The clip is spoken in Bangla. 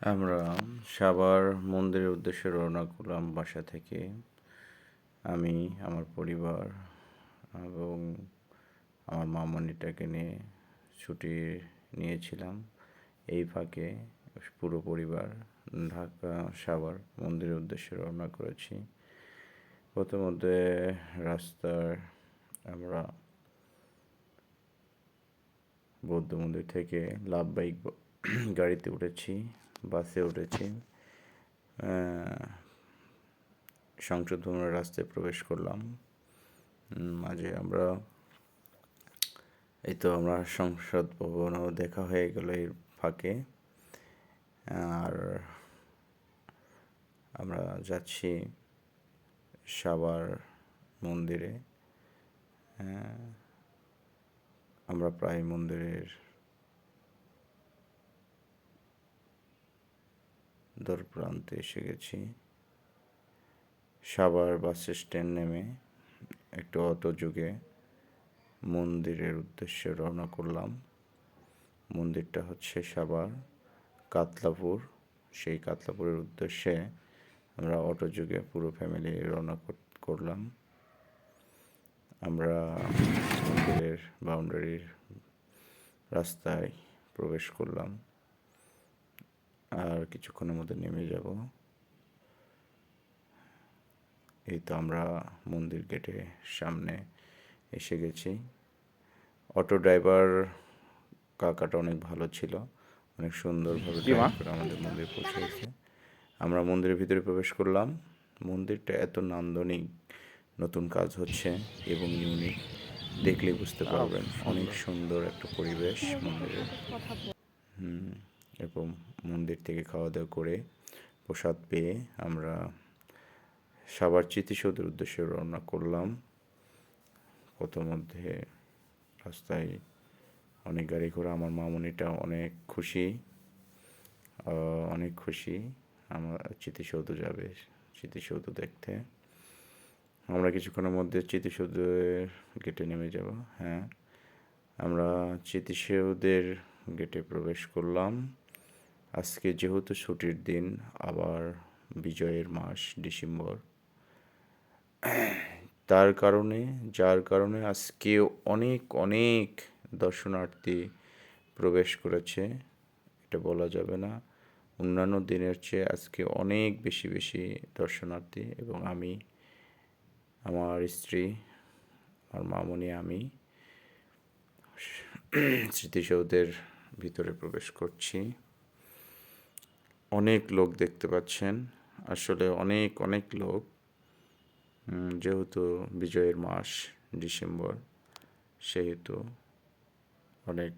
আমরা সাভার মন্দিরের উদ্দেশ্যে রওনা করলাম বাসা থেকে। আমি, আমার পরিবার এবং আমার মামনিটাকে নিয়ে ছুটি নিয়েছিলাম। এই ফাঁকে পুরো পরিবার ঢাকা সাভার মন্দিরের উদ্দেশ্যে রওনা করেছি। প্রথমত রাস্তায় আমরা বৌদ্ধ মন্দির থেকে লাভবাহিক গাড়িতে উঠেছি, বাসে উঠেছি। সংসদ ভবনের রাস্তায় প্রবেশ করলাম। মাঝে আমরা আমরা সংসদ ভবনও দেখা হয়ে গেল এর ফাঁকে। আর আমরা যাচ্ছি সাভার মন্দিরে। আমরা প্রায় মন্দিরের দ্বারপ্রান্তে এসে গেছি। সাভার বাস স্ট্যান্ড নেমে একটু অটো যোগে মন্দিরের উদ্দেশ্যে রওনা করলাম। মন্দিরটা হচ্ছে সাভার কাতলাপুর। সেই কাতলাপুরের উদ্দেশ্যে আমরা অটো যোগে পুরো ফ্যামিলি রওনা করলাম। আমরা মন্দিরের বাউন্ডারির রাস্তায় প্রবেশ করলাম। আর কিছুক্ষণের মধ্যে নেমে যাব। এই তো আমরা মন্দির গেটের সামনে এসে গেছি। অটো ড্রাইভার কাকাটা অনেক ভালো ছিল, অনেক সুন্দরভাবে ড্রাইভ করে আমাদের মন্দিরে পৌঁছেছে। আমরা মন্দিরের ভিতরে প্রবেশ করলাম। মন্দিরটা এত নান্দনিক, নতুন কাজ হচ্ছে এবং ইউনিক, দেখলেই বুঝতে পারবেন। অনেক সুন্দর একটা পরিবেশ মন্দিরে। এবং মন্দির থেকে খাওয়া দাওয়া করে প্রসাদ পেয়ে আমরা সাভার স্মৃতিসৌধের উদ্দেশ্যে রওনা করলাম। প্রথমধ্যে রাস্তায় অনেক গাড়ি ঘোড়া। আমার মামনিটা অনেক খুশি আমার স্মৃতিসৌধ যাবে, স্মৃতিসৌধ দেখতে। আমরা কিছুক্ষণের মধ্যে স্মৃতিসৌধের গেটে নেমে যাব। আমরা স্মৃতিসৌধের গেটে প্রবেশ করলাম। আজকে যেহেতু ছুটির দিন, আবার বিজয়ের মাস ডিসেম্বর, যার কারণে আজকে অনেক অনেক দর্শনার্থী প্রবেশ করেছে। এটা বলা যাবে না। অন্যান্য দিনের চেয়ে আজকে অনেক বেশি বেশি দর্শনার্থী। এবং আমি, আমার স্ত্রী, আমার মামনি, আমি স্মৃতিসৌধের ভিতরে প্রবেশ করছি। অনেক লোক দেখতে পাচ্ছেন, আসলে অনেক অনেক লোক। যেহেতু বিজয়ের মাস ডিসেম্বর, সেহেতু অনেক